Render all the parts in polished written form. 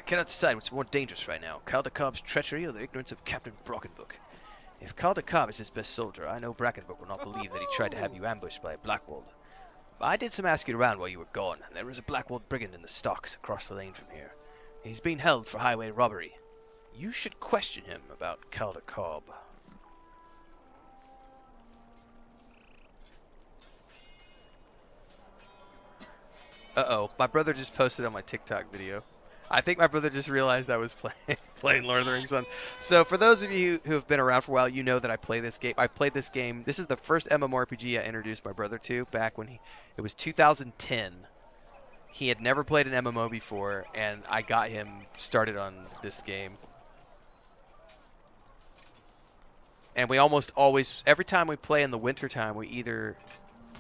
cannot decide what's more dangerous right now, Caldecob's treachery or the ignorance of Captain Brockenbook. If Caldecob is his best soldier, I know Brackenbook will not believe that he tried to have you ambushed by a Blackwald. But I did some asking around while you were gone, and there was a Blackwald brigand in the stocks across the lane from here. He's being held for highway robbery. You should question him about Caldecob. Uh-oh, my brother just posted on my TikTok video. I think my brother just realized I was playing Lord of the Rings on. So for those of you who have been around for a while, you know that I play this game. I played this game. This is the first MMORPG I introduced my brother to back when it was 2010. He had never played an MMO before, and I got him started on this game. And we almost always, every time we play in the wintertime, we either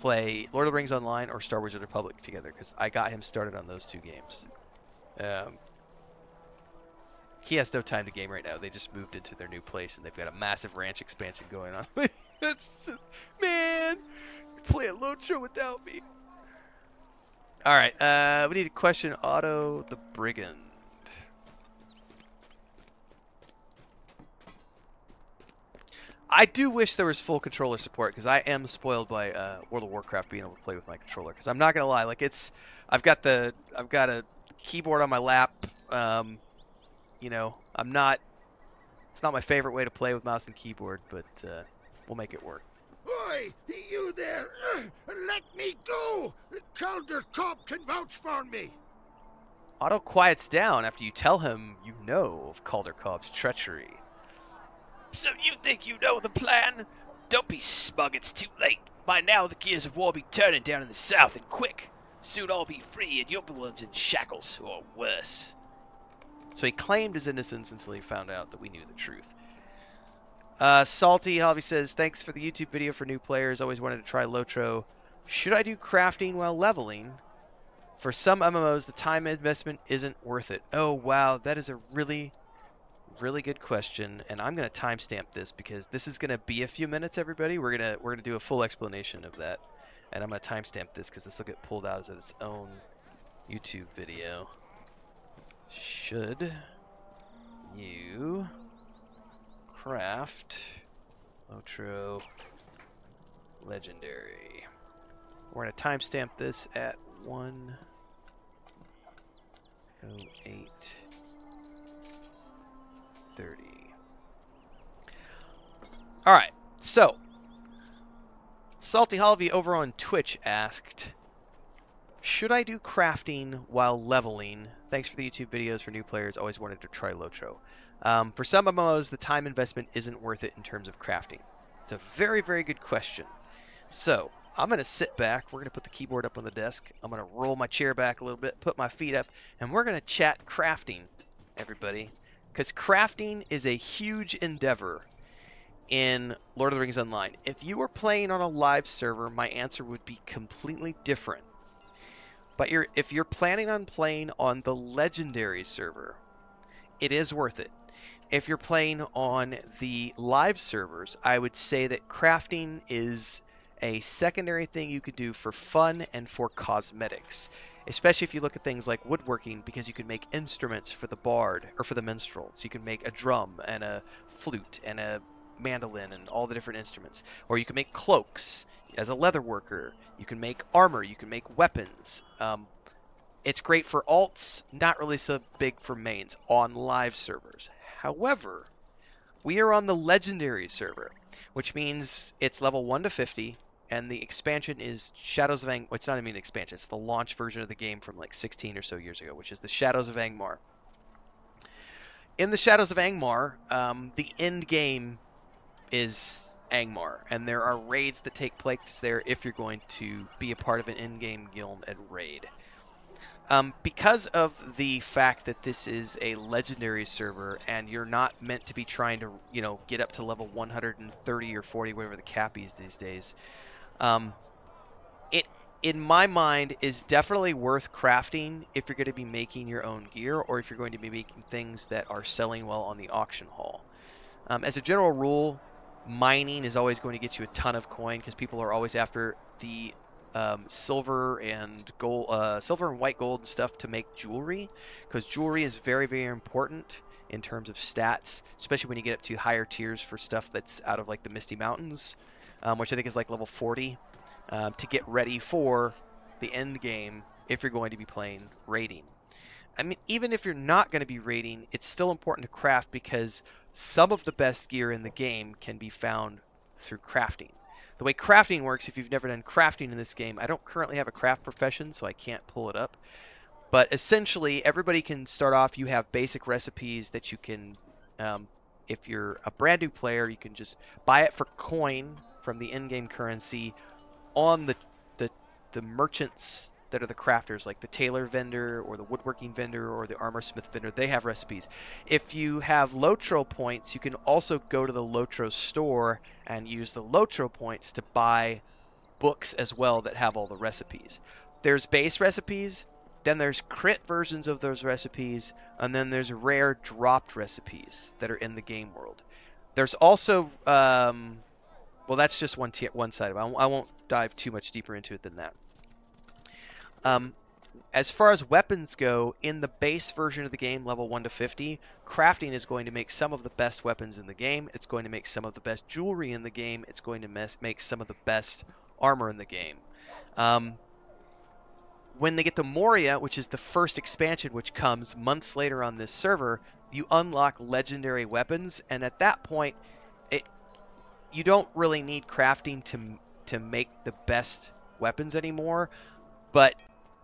play Lord of the Rings Online or Star Wars: The Republic together, because I got him started on those two games. He has no time to game right now. They just moved into their new place, and they've got a massive ranch expansion going on. Man, play a lotro without me. All right, we need to question Otto the Brigand. I do wish there was full controller support, because I am spoiled by World of Warcraft being able to play with my controller. Because I'm not gonna lie, like I've got a keyboard on my lap. You know, it's not my favorite way to play with mouse and keyboard, but we'll make it work. Oi, you there! Let me go! Calder Cobb can vouch for me! Otto quiets down after you tell him you know of Calder Cobb's treachery. So you think you know the plan? Don't be smug, it's too late. By now the gears of war be turning down in the south, and quick. Soon I'll be free and you'll be in shackles, or worse. So he claimed his innocence until he found out that we knew the truth. Salty Hobby says, thanks for the YouTube video for new players. Always wanted to try Lotro. Should I do crafting while leveling? For some MMOs, the time investment isn't worth it. Oh, wow. That is a really, really good question. And I'm going to timestamp this because this is going to be a few minutes, everybody. We're gonna do a full explanation of that. And I'm going to timestamp this because this will get pulled out as its own YouTube video. Should you craft Lotro Legendary? We're going to timestamp this at 1:08:30. Alright, so Salty Holvey over on Twitch asked, should I do crafting while leveling? Thanks for the YouTube videos for new players. Always wanted to try Lotro. For some MMOs, the time investment isn't worth it in terms of crafting. It's a very, very good question. So I'm going to sit back. We're going to put the keyboard up on the desk. I'm going to roll my chair back a little bit, put my feet up, and we're going to chat crafting, everybody. Because crafting is a huge endeavor in Lord of the Rings Online. If you were playing on a live server, my answer would be completely different. But if you're planning on playing on the Legendary server, it is worth it. If you're playing on the live servers, I would say that crafting is a secondary thing you could do for fun and for cosmetics. Especially if you look at things like woodworking, because you can make instruments for the bard or for the minstrel. So you can make a drum and a flute and a mandolin and all the different instruments. Or you can make cloaks as a leather worker. You can make armor. You can make weapons. It's great for alts, not really so big for mains on live servers. However, we are on the Legendary server, which means it's level 1 to 50, and the expansion is Shadows of Angmar. It's not even an expansion. It's the launch version of the game from like 16 or so years ago, which is the Shadows of Angmar. In the Shadows of Angmar, the end game is Angmar, and there are raids that take place there if you're going to be a part of an in-game guild and raid. Because of the fact that this is a Legendary server and you're not meant to be trying to, you know, get up to level 130 or 40, whatever the cap is these days, it, in my mind, is definitely worth crafting if you're going to be making your own gear or if you're going to be making things that are selling well on the auction hall. As a general rule, mining is always going to get you a ton of coin because people are always after the silver and gold, silver and white gold and stuff to make jewelry, because jewelry is very, very important in terms of stats, especially when you get up to higher tiers for stuff that's out of like the Misty Mountains, which I think is like level 40, to get ready for the end game if you're going to be playing raiding. I mean, even if you're not going to be raiding, it's still important to craft because some of the best gear in the game can be found through crafting. The way crafting works, if you've never done crafting in this game, I don't currently have a craft profession, so I can't pull it up. But essentially, everybody can start off. You have basic recipes that you can, if you're a brand new player, you can just buy it for coin from the in-game currency on the merchants that are the crafters, like the tailor vendor or the woodworking vendor or the armor smith vendor. They have recipes. If you have lotro points, you can also go to the lotro store and use the lotro points to buy books as well that have all the recipes. There's base recipes, then there's crit versions of those recipes, and then there's rare dropped recipes that are in the game world. There's also well, that's just one side of it. I won't dive too much deeper into it than that. As far as weapons go, in the base version of the game, level 1 to 50, crafting is going to make some of the best weapons in the game. It's going to make some of the best jewelry in the game. It's going to make some of the best armor in the game. When they get to Moria, which is the first expansion, which comes months later on this server, you unlock legendary weapons, and at that point, you don't really need crafting to make the best weapons anymore, but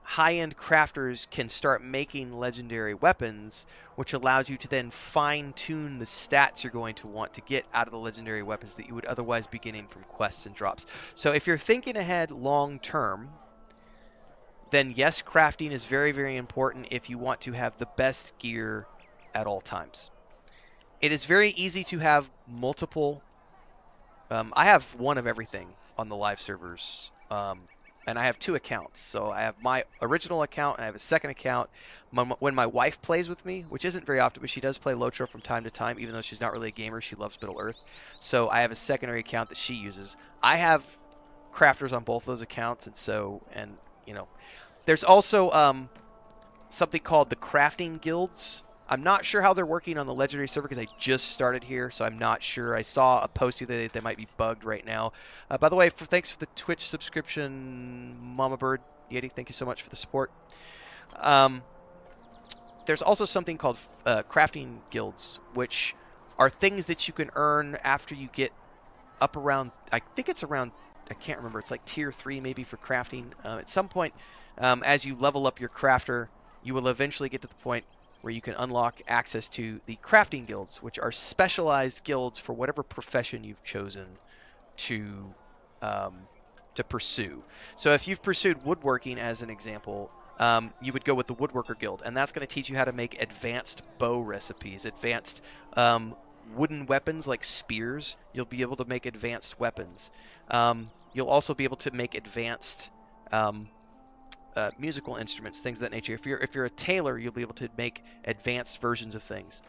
high-end crafters can start making legendary weapons, which allows you to then fine-tune the stats you're going to want to get out of the legendary weapons that you would otherwise be getting from quests and drops. So if you're thinking ahead long-term, then yes, crafting is very, very important if you want to have the best gear at all times. It is very easy to have multiple. I have one of everything on the live servers, and I have 2 accounts. So I have my original account and I have a second account. When my wife plays with me, which isn't very often, but she does play lotro from time to time, even though she's not really a gamer, she loves Middle Earth. So I have a secondary account that she uses. I have crafters on both those accounts, and there's also something called the crafting guilds. I'm not sure how they're working on the legendary server because I just started here, so I'm not sure. I saw a post the other day that they might be bugged right now. By the way, thanks for the Twitch subscription, Mama Bird Yeti. Thank you so much for the support. There's also something called crafting guilds, which are things that you can earn after you get up around, I think it's around, I can't remember, it's like tier 3 maybe for crafting. At some point, as you level up your crafter, you will eventually get to the point where you can unlock access to the crafting guilds, which are specialized guilds for whatever profession you've chosen to pursue. So if you've pursued woodworking as an example, you would go with the woodworker guild, and that's going to teach you how to make advanced bow recipes, advanced wooden weapons like spears. You'll be able to make advanced weapons. You'll also be able to make advanced musical instruments, things of that nature. If you're a tailor, you'll be able to make advanced versions of things.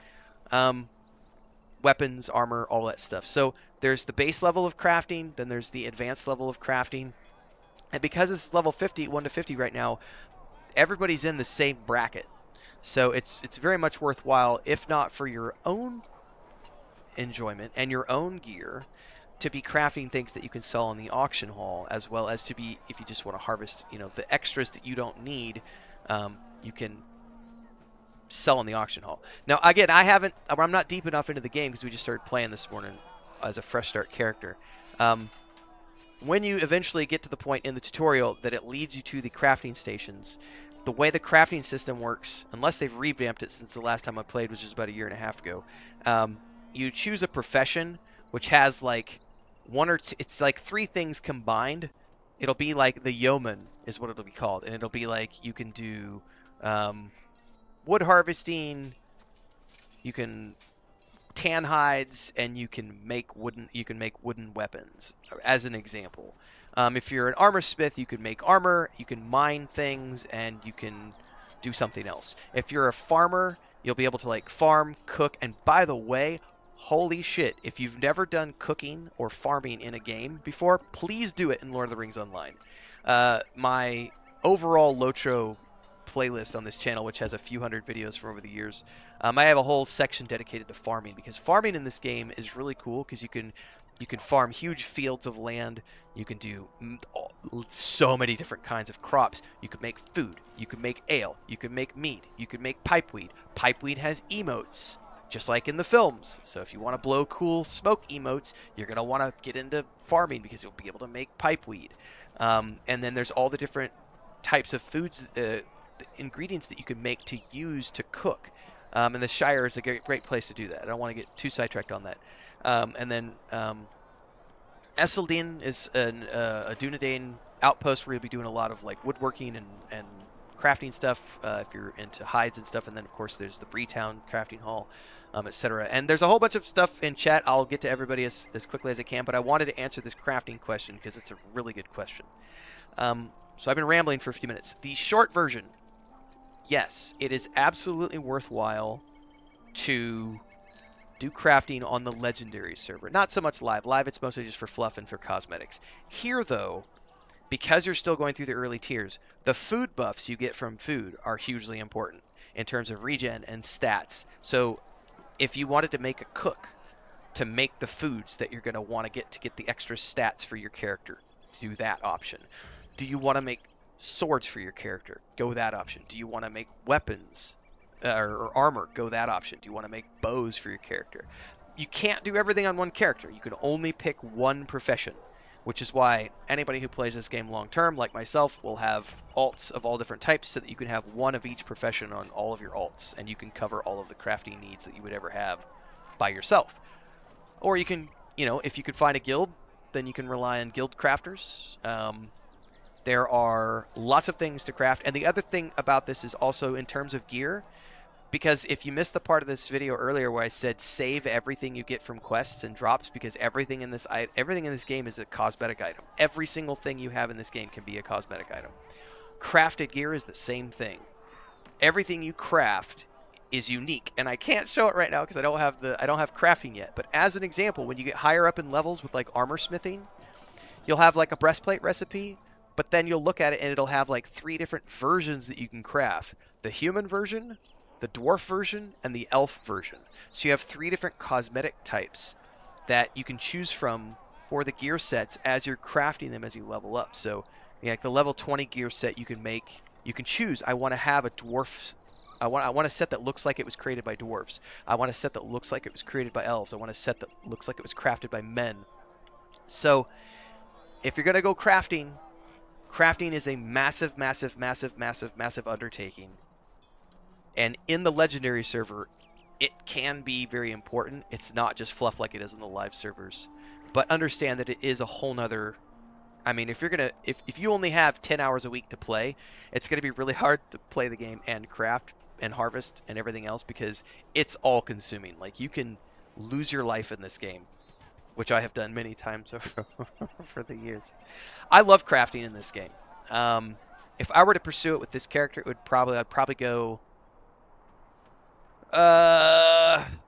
Weapons, armor, all that stuff. So there's the base level of crafting, then there's the advanced level of crafting. And because it's level 50, 1 to 50 right now, everybody's in the same bracket. So it's very much worthwhile, if not for your own enjoyment and your own gear, to be crafting things that you can sell in the auction hall, as well as to be, if you just want to harvest, the extras that you don't need, you can sell in the auction hall. Now, again, I'm not deep enough into the game because we just started playing this morning as a fresh start character. When you eventually get to the point in the tutorial that it leads you to the crafting stations, the way the crafting system works, unless they've revamped it since the last time I played, which was about 1.5 years ago, you choose a profession which has like one or two, it's like 3 things combined. It'll be like the yeoman is what it'll be called, and it'll be like you can do wood harvesting, you can tan hides, and you can make wooden weapons, as an example. If you're an armor smith, you can make armor, you can mine things, and you can do something else. If you're a farmer, you'll be able to like farm, cook, and by the way, holy shit, if you've never done cooking or farming in a game before, please do it in Lord of the Rings Online. My overall Lotro playlist on this channel, which has a few hundred videos from over the years, I have a whole section dedicated to farming, because farming in this game is really cool because you can farm huge fields of land. You can do so many different kinds of crops. You can make food. You can make ale. You can make mead. You can make pipeweed. Pipeweed has emotes, just like in the films. So if you want to blow cool smoke emotes, you're going to want to get into farming because you'll be able to make pipeweed. And then there's all the different types of foods, the ingredients that you can make to use to cook. And the Shire is a great place to do that. I don't want to get too sidetracked on that. And then Esseldine is a Dunedain outpost where you'll be doing a lot of like woodworking and crafting stuff if you're into hides and stuff. And then of course there's the Breetown crafting hall, etc. And there's a whole bunch of stuff in chat. I'll get to everybody as quickly as I can, but I wanted to answer this crafting question because it's a really good question. So I've been rambling for a few minutes. The short version, yes, it is absolutely worthwhile to do crafting on the legendary server. Not so much live. Live, it's mostly just for fluff and for cosmetics. Here, though, because you're still going through the early tiers, the food buffs you get from food are hugely important in terms of regen and stats. So if you wanted to make a cook to make the foods that you're going to want to get the extra stats for your character, do that option. Do you want to make swords for your character? Go that option. Do you want to make weapons or armor? Go that option. Do you want to make bows for your character? You can't do everything on one character. You can only pick one profession, which is why anybody who plays this game long term, like myself, will have alts of all different types so that you can have one of each profession on all of your alts, and you can cover all of the crafting needs that you would ever have by yourself. Or you can, if you could find a guild, then you can rely on guild crafters. There are lots of things to craft. And the other thing about this is also in terms of gear, because if you missed the part of this video earlier where I said save everything you get from quests and drops, because everything in this game is a cosmetic item. Every single thing you have in this game can be a cosmetic item. Crafted gear is the same thing. Everything you craft is unique, and I can't show it right now because I don't have crafting yet. But as an example, when you get higher up in levels with like armor smithing, you'll have like a breastplate recipe, but then you'll look at it and it'll have like 3 different versions that you can craft. The human version, the dwarf version, and the elf version. So you have 3 different cosmetic types that you can choose from for the gear sets as you're crafting them as you level up. So like the level 20 gear set you can choose, I want to have a dwarf, I want a set that looks like it was created by dwarves. I want a set that looks like it was created by elves. I want a set that looks like it was crafted by men. So if you're going to go crafting is a massive undertaking. And in the legendary server, it can be very important. It's not just fluff like it is in the live servers. But understand that it is a whole nother... I mean, if you only have 10 hours a week to play, it's going to be really hard to play the game and craft and harvest and everything else, because it's all consuming. Like, you can lose your life in this game, which I have done many times over the years. I love crafting in this game. If I were to pursue it with this character, I'd probably go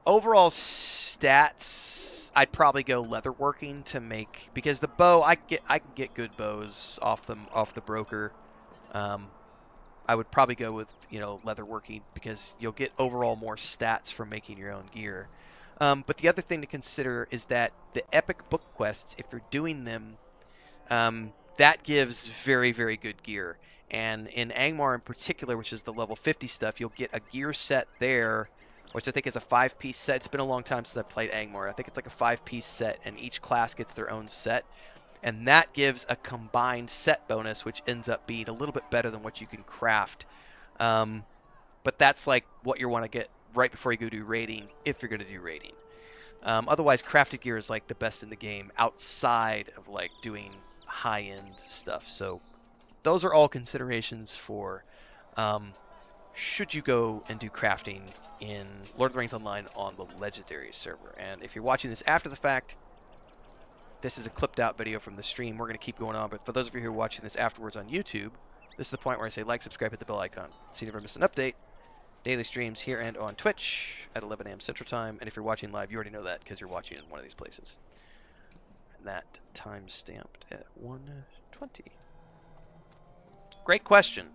overall stats. I'd probably go leatherworking to make, because the bow I can get good bows off the broker. I would probably go with leatherworking because you'll get overall more stats from making your own gear. But the other thing to consider is that the epic book quests, if you're doing them, that gives very, very good gear. And in Angmar in particular, which is the level 50 stuff, you'll get a gear set there, which I think is a 5-piece set. It's been a long time since I've played Angmar. I think it's like a 5-piece set, and each class gets their own set. And that gives a combined set bonus, which ends up being a little bit better than what you can craft. But that's like what you want to get right before you go do raiding, if you're going to do raiding. Otherwise, crafted gear is like the best in the game outside of like doing high-end stuff. So those are all considerations for should you go and do crafting in Lord of the Rings Online on the Legendary server. And if you're watching this after the fact, this is a clipped out video from the stream. We're going to keep going on, but for those of you who are watching this afterwards on YouTube, this is the point where I say like, subscribe, hit the bell icon so you never miss an update. Daily streams here and on Twitch at 11 a.m. Central Time. And if you're watching live, you already know that because you're watching in one of these places. And that time stamped at 1:20. Great question.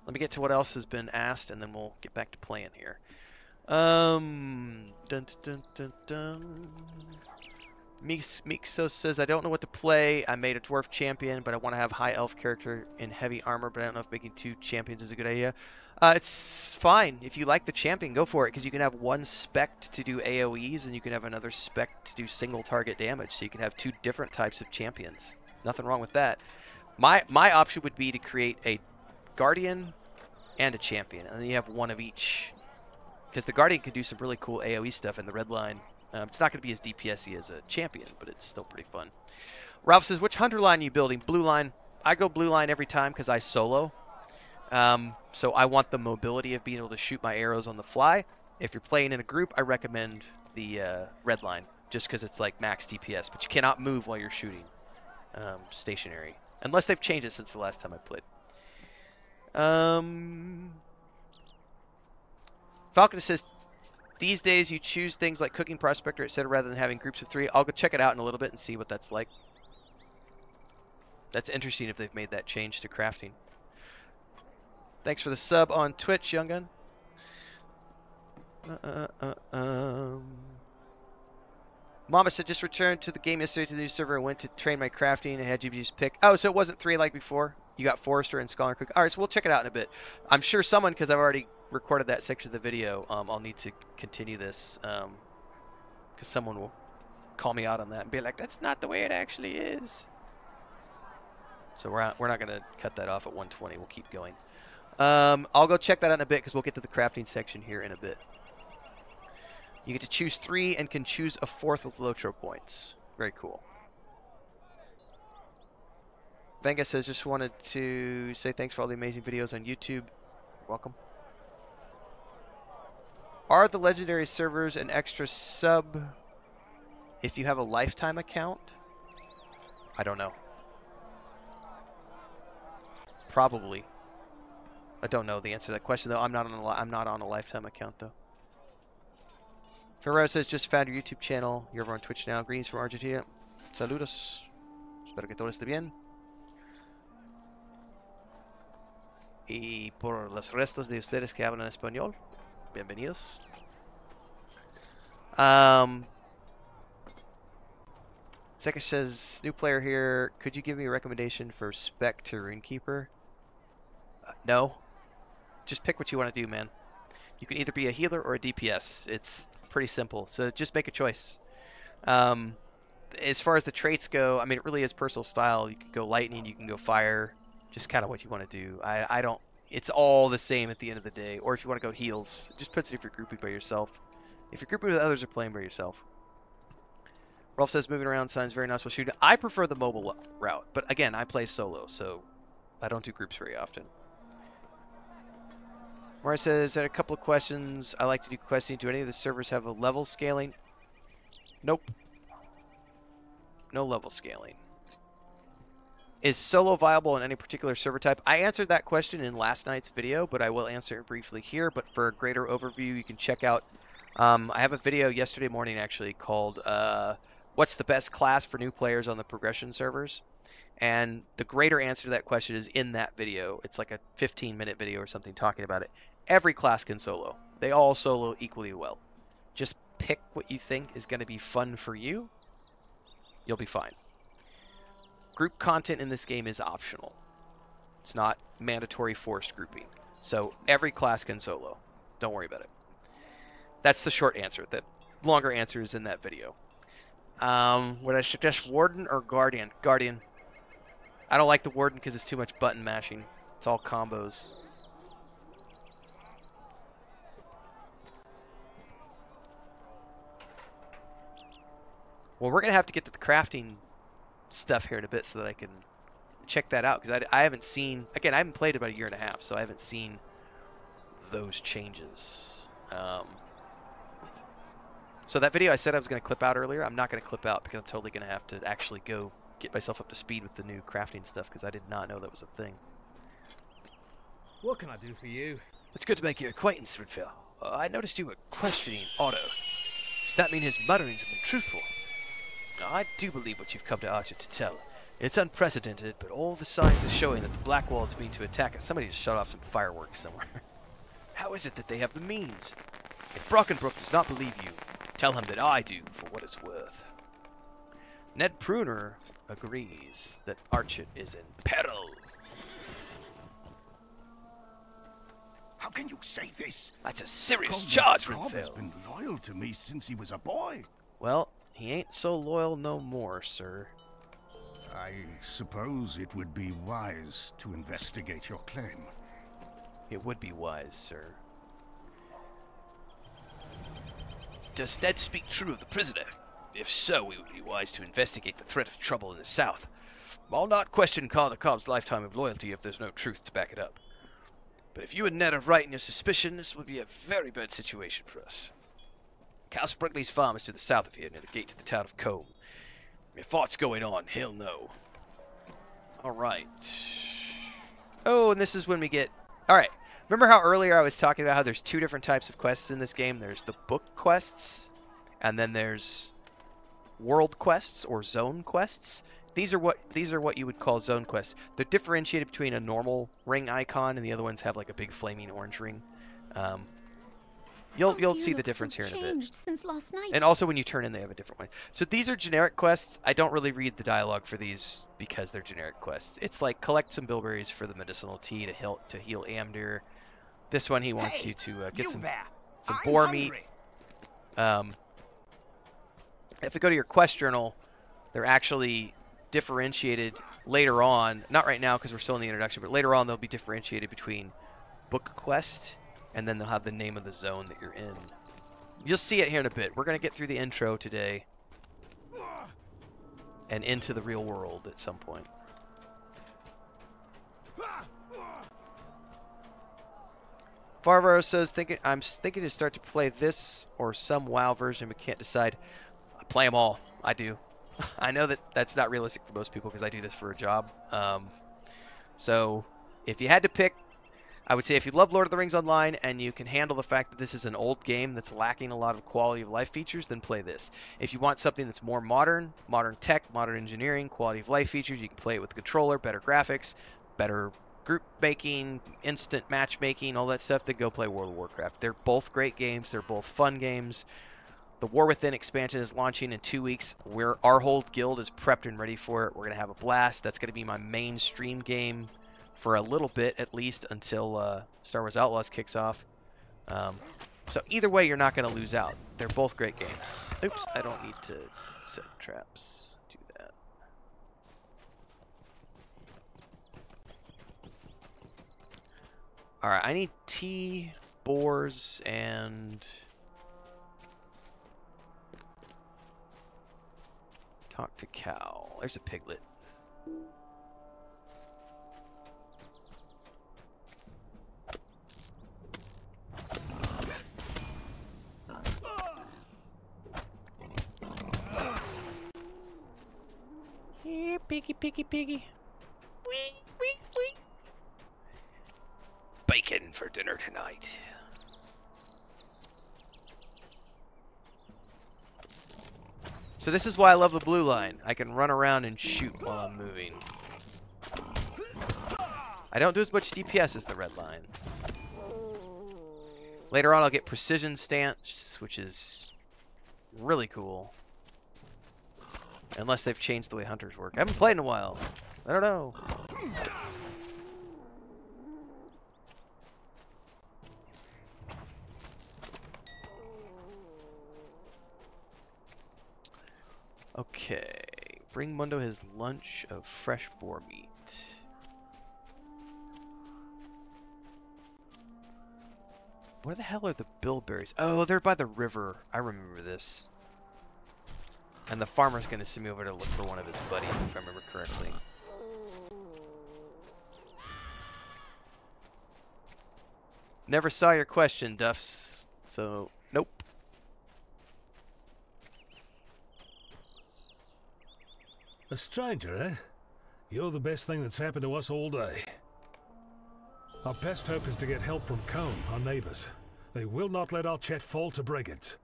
Let me get to what else has been asked, and then we'll get back to playing here. Dun, dun, dun, dun. Mixo says, I don't know what to play. I made a dwarf champion, but I want to have high elf character in heavy armor, but I don't know if making 2 champions is a good idea. It's fine. If you like the champion, go for it, because you can have one spec to do AoEs, and you can have another spec to do single target damage, so you can have 2 different types of champions. Nothing wrong with that. My option would be to create a guardian and a champion, and then you have one of each, because the guardian can do some really cool AoE stuff in the red line. It's not going to be as DPS-y as a champion, but it's still pretty fun. Ralph says, which hunter line are you building? Blue line. I go blue line every time because I solo. So I want the mobility of being able to shoot my arrows on the fly. If you're playing in a group, I recommend the red line, just because it's like max DPS. But you cannot move while you're shooting stationary, unless they've changed it since the last time I played. Falcon says, these days you choose things like cooking prospector, etc., rather than having groups of 3. I'll go check it out in a little bit and see what that's like. That's interesting if they've made that change to crafting. Thanks for the sub on Twitch, Young Gun. Mama said, just returned to the game yesterday to the new server. I went to train my crafting and had GPG's pick. Oh, so it wasn't 3 like before? You got Forester and Scholar Cook. All right, so we'll check it out in a bit. I'm sure someone, because I've already recorded that section of the video, I'll need to continue this, because someone will call me out on that and be like, that's not the way it actually is. So we're not going to cut that off at 120. We'll keep going. I'll go check that out in a bit, because we'll get to the crafting section here in a bit. You get to choose 3 and can choose a 4th with lotro points. Very cool. Venga says, just wanted to say thanks for all the amazing videos on YouTube. You're welcome. Are the legendary servers an extra sub if you have a lifetime account? I don't know. Probably. I don't know the answer to that question, though. I'm not on a lifetime account, though. Ferrero says, just found your YouTube channel. You're over on Twitch now. Greetings from Argentina. Saludos. Espero que todo esté bien. Y por los restos de ustedes que hablan español, bienvenidos. Zeka says, new player here. Could you give me a recommendation for spec to Runekeeper? No. Just pick what you want to do, man. You can either be a healer or a DPS. It's pretty simple. So just make a choice. As far as the traits go, I mean, it really is personal style. You can go lightning, you can go fire. Just kind of what you want to do. I don't. It's all the same at the end of the day. Or if you want to go heals, it just puts it if you're grouping by yourself. If you're grouping with others or playing by yourself. Rolf says moving around sounds very nice while shooting. I prefer the mobile route, but again, I play solo, so I don't do groups very often. Mara says, a couple of questions. I like to do questing. Do any of the servers have a level scaling? Nope. No level scaling. Is solo viable on any particular server type? I answered that question in last night's video, but I will answer it briefly here. But for a greater overview, you can check out, I have a video yesterday morning actually called What's the Best Class for New Players on the Progression Servers? And the greater answer to that question is in that video. It's like a 15-minute video or something talking about it. Every class can solo. They all solo equally well. Just pick what you think is going to be fun for you. You'll be fine. Group content in this game is optional. It's not mandatory forced grouping. So every class can solo. Don't worry about it. That's the short answer. The longer answer is in that video. Would I suggest Warden or Guardian? Guardian. I don't like the Warden because it's too much button mashing. It's all combos. Well, we're going to have to get to the crafting stuff here in a bit so that I can check that out, because I haven't seen, again, I haven't played about 1.5 years, so I haven't seen those changes. So that video I said I was going to clip out earlier, I'm not going to clip out because I'm totally going to have to actually go get myself up to speed with the new crafting stuff, because I did not know that was a thing. What can I do for you? It's good to make your acquaintance, Renfail. I noticed you were questioning Otto. Does that mean his mutterings have been truthful? I do believe what you've come to Archer to tell. It's unprecedented, but all the signs are showing that the Blackwall is mean to attack us. Somebody just shut off some fireworks somewhere. How is it that they have the means? If Brockenbrook does not believe you, tell him that I do, for what it's worth. Ned Pruner agrees that Archit is in peril. How can you say this? That's a serious charge, Cobb has Renfail. been loyal to me since he was a boy. Well, he ain't so loyal no more, sir. I suppose it would be wise to investigate your claim. It would be wise, sir. Does Ned speak true of the prisoner? If so, it would be wise to investigate the threat of trouble in the south. I'll not question Calder Cobb's lifetime of loyalty if there's no truth to back it up. But if you and Ned are right in your suspicion, this would be a very bad situation for us. Castle Brickley's farm is to the south of here, near the gate to the town of Combe. If aught's going on, he'll know. Alright. Oh, and this is when we get... Alright. Remember how earlier I was talking about how there's two different types of quests in this game? There's the book quests, and then there's world quests or zone quests. These are what you would call zone quests. They're differentiated between a normal ring icon and the other ones have like a big flaming orange ring. You'll see the difference here in a bit. Since last night. And also when you turn in, they have a different one. So these are generic quests. I don't really read the dialogue for these because they're generic quests. It's like collect some bilberries for the medicinal tea to heal Amdir. This one he wants you to get some boar meat. If we go to your quest journal, they're actually differentiated later on. Not right now because we're still in the introduction, but later on they'll be differentiated between book quest and then they'll have the name of the zone that you're in. You'll see it here in a bit. We're going to get through the intro today and into the real world at some point. Farvaro says, I'm thinking to start to play this or some WoW version, but can't decide. I play them all. I do. I know that that's not realistic for most people because I do this for a job. So if you had to pick, I would say if you love Lord of the Rings Online and you can handle the fact that this is an old game that's lacking a lot of quality of life features, then play this. If you want something that's more modern tech, modern engineering, quality of life features, you can play it with the controller, better graphics, better group making, instant matchmaking, all that stuff, then go play World of Warcraft. They're both great games. They're both fun games. The War Within expansion is launching in 2 weeks. Our whole guild is prepped and ready for it. We're going to have a blast. That's going to be my main stream game for a little bit, at least, until Star Wars Outlaws kicks off. So either way, you're not going to lose out. They're both great games. Oops, I don't need to set traps. Do that. Alright, I need tea, boars, and... talk to cow. There's a piglet. Here, piggy, piggy, piggy. Wee, wee, wee. Bacon for dinner tonight. So this is why I love the blue line. I can run around and shoot while I'm moving. I don't do as much DPS as the red line. Later on I'll get precision stance, which is really cool. Unless they've changed the way hunters work. I haven't played in a while. I don't know. Okay. Bring Mundo his lunch of fresh boar meat. Where the hell are the bilberries? Oh, they're by the river. I remember this. And the farmer's going to send me over to look for one of his buddies, if I remember correctly. Never saw your question, Duffs. So, nope. A stranger, eh? You're the best thing that's happened to us all day. Our best hope is to get help from Combe, our neighbors. They will not let our chat fall to brigands.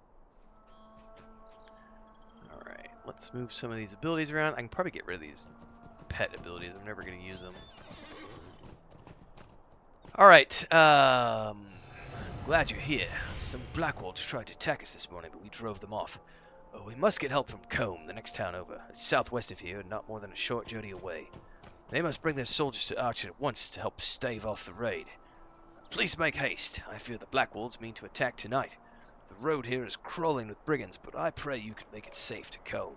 Alright, let's move some of these abilities around. I can probably get rid of these pet abilities. I'm never going to use them. Alright, glad you're here. Some Blackwolves tried to attack us this morning, but we drove them off. Oh, we must get help from Combe, the next town over. It's southwest of here, and not more than a short journey away. They must bring their soldiers to Archer at once to help stave off the raid. Please make haste. I fear the Blackwolves mean to attack tonight. The road here is crawling with brigands, but I pray you can make it safe to Combe.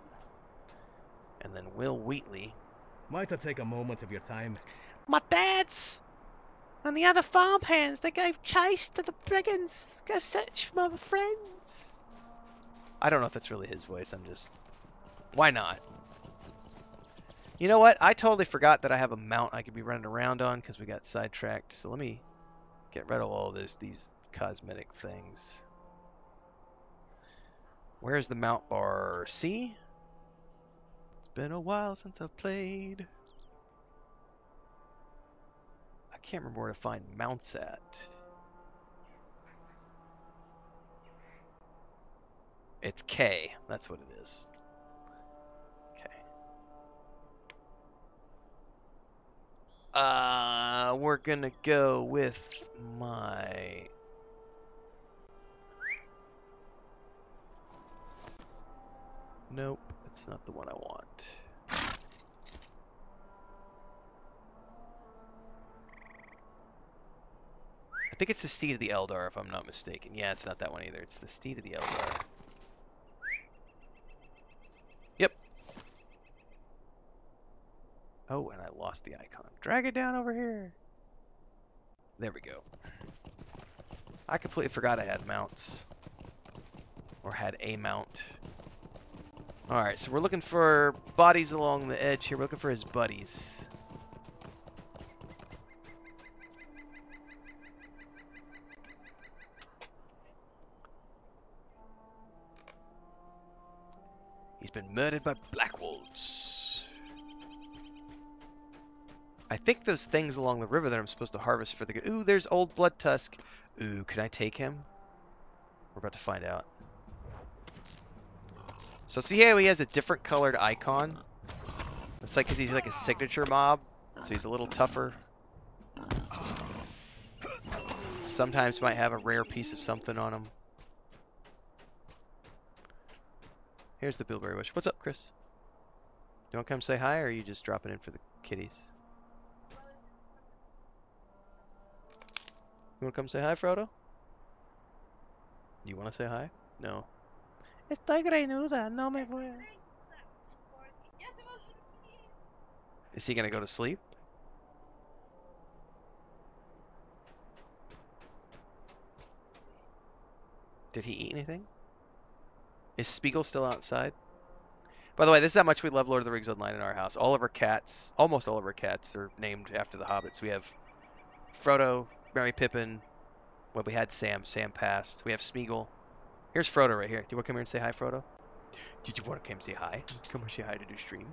And then Will Wheatley. Might I take a moment of your time? My dad's and the other farmhands, they gave chase to the brigands. Go search for my friends. I don't know if that's really his voice. I'm just... Why not? You know what? I totally forgot that I have a mount I could be running around on because we got sidetracked. So let me get rid of all these cosmetic things. Where's the mount bar? C? It's been a while since I've played. I can't remember where to find mounts at. It's K. That's what it is. Okay. We're gonna go with my... Nope, it's not the one I want. I think it's the Steed of the Eldar, if I'm not mistaken. Yeah, it's not that one either. It's the Steed of the Eldar. Yep. Oh, and I lost the icon. Drag it down over here. There we go. I completely forgot I had mounts. Or had a mount. Alright, so we're looking for bodies along the edge here. We're looking for his buddies. He's been murdered by Blackwolves. I think those things along the river that I'm supposed to harvest for the good. Ooh, there's Old Blood Tusk. Ooh, can I take him? We're about to find out. So see how he has a different colored icon? It's like because he's like a signature mob, so he's a little tougher. Sometimes might have a rare piece of something on him. Here's the bilberry bush. What's up, Chris? You want to come say hi, or are you just dropping in for the kitties? You want to come say hi, Frodo? You want to say hi? No. Estoy greñuda, no me voy. Is he gonna go to sleep? Did he eat anything? Is Spiegel still outside? By the way, this is how much we love Lord of the Rings Online in our house. All of our cats, almost all of our cats, are named after the hobbits. We have Frodo, Merry Pippin. Well, we had Sam. Sam passed. We have Smeagol. Here's Frodo right here. Do you want to come here and say hi, Frodo? Did you want to come say hi? Come and say hi to do stream.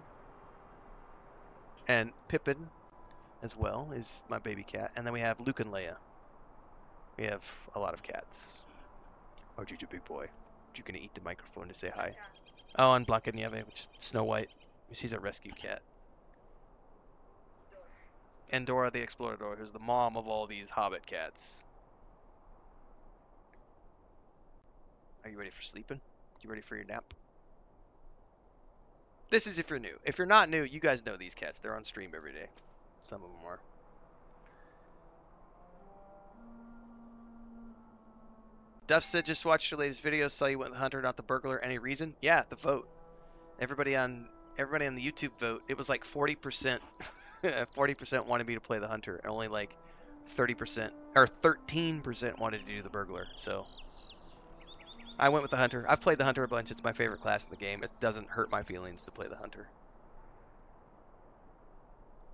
And Pippin, as well, is my baby cat. And then we have Luke and Leia. We have a lot of cats. Oh, you big boy. You're going to eat the microphone to say hi. Oh, and Blanca-Nieve, which is Snow White. She's a rescue cat. And Dora the Explorador, who's the mom of all these hobbit cats. Are you ready for sleeping? You ready for your nap? This is if you're new. If you're not new, you guys know these cats. They're on stream every day. Some of them are. Duff said just watched your latest video, saw you went with the hunter, not the burglar. Any reason? Yeah, the vote. Everybody on the YouTube vote, it was like 40%. 40% wanted me to play the hunter, and only like 30% or 13% wanted to do the burglar. So I went with the hunter. I've played the hunter a bunch. It's my favorite class in the game. It doesn't hurt my feelings to play the hunter.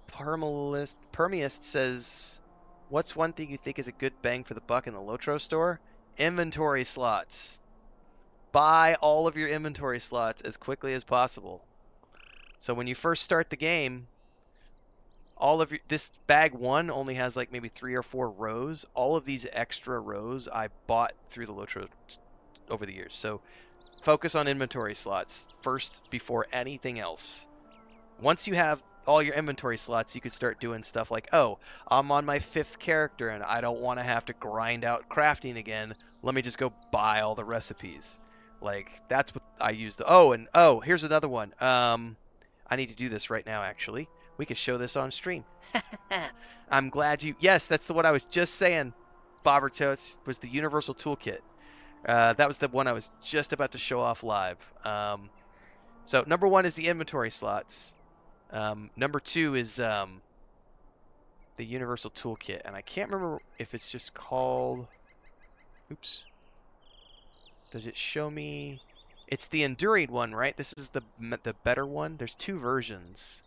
Permeist says, what's one thing you think is a good bang for the buck in the Lotro store? Inventory slots. Buy all of your inventory slots as quickly as possible. So when you first start the game, all of this bag 1 only has like maybe 3 or 4 rows. All of these extra rows I bought through the Lotro over the years. So focus on inventory slots first before anything else. once you have all your inventory slots, you could start doing stuff like, oh, I'm on my 5th character and I don't want to have to grind out crafting again. Let me just go buy all the recipes. Like, that's what I used. Oh, here's another one. I need to do this right now, actually. We could show this on stream. I'm glad you... Yes, that's the one I was just saying, Bobbertoast, was the Universal Toolkit. That was the one I was just about to show off live. So number 1 is the inventory slots. Number 2 is the Universal Toolkit, and I can't remember if it's just called... Oops. Does it show me... It's the Enduring one, right? This is the better one. There's 2 versions.